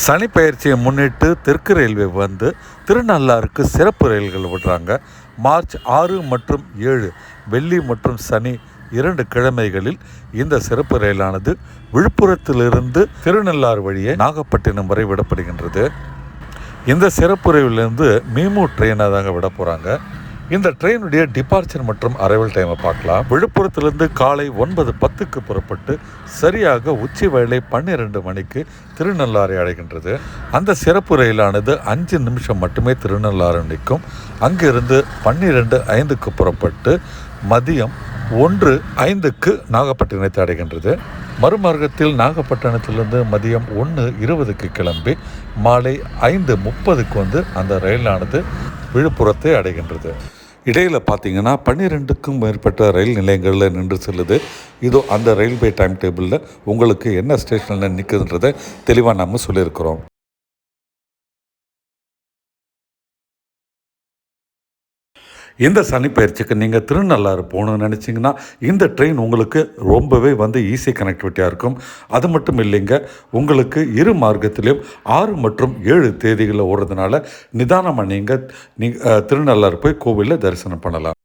சனிப்பெயர்ச்சியை முன்னிட்டு தெற்கு ரயில்வே வந்து திருநள்ளாருக்கு சிறப்பு ரயில்கள் விடுறாங்க. மார்ச் 6 மற்றும் 7 வெள்ளி மற்றும் சனி 2 கிழமைகளில் இந்த சிறப்பு ரயிலானது விழுப்புரத்திலிருந்து திருநள்ளாறு வழியே நாகப்பட்டினம் வரை விடப்படுகின்றது. இந்த சிறப்பு ரயிலிருந்து மீமு ட்ரெயினை தாங்க விட போகிறாங்க. இந்த ட்ரெயினுடைய டிபார்ச்சர் மற்றும் அரைவல் டைமை பார்க்கலாம். விழுப்புரத்திலிருந்து காலை 9:10க்கு புறப்பட்டு சரியாக உச்சி வேளை 12 மணிக்கு திருநள்ளாறை அடைகின்றது. அந்த சிறப்பு ரயிலானது 5 நிமிஷம் மட்டுமே திருநள்ளாறு நிற்கும். அங்கிருந்து 12:05க்கு புறப்பட்டு மதியம் 1:05க்கு நாகப்பட்டினத்தை அடைகின்றது. மறுமார்க்கத்தில் நாகப்பட்டினத்திலிருந்து மதியம் 1:20க்கு கிளம்பி மாலை 5:30க்கு வந்து அந்த ரயிலானது விழுப்புரத்தை அடைகின்றது. இடையில் பார்த்தீங்கன்னா 12க்கும் மேற்பட்ட ரயில் நிலையங்களில் நின்று செல்லுது. இதோ அந்த ரயில்வே டைம் டேபிளில் உங்களுக்கு என்ன ஸ்டேஷனில் நிற்குதுன்றதை தெளிவாக நம்ம சொல்லியிருக்கிறோம். இந்த சனிப்பெயர்ச்சிக்கு நீங்கள் திருநள்ளாறு போகணுன்னு நினச்சிங்கன்னா இந்த ட்ரெயின் உங்களுக்கு ரொம்பவே வந்து ஈஸி கனெக்டிவிட்டியாக இருக்கும். அது மட்டும் இல்லைங்க, உங்களுக்கு இரு மார்க்கத்திலையும் 6 மற்றும் 7 தேதிகளில் ஓடுறதுனால நிதானமாக நீங்கள் திருநள்ளாறு போய் கோவிலில் தரிசனம் பண்ணலாம்.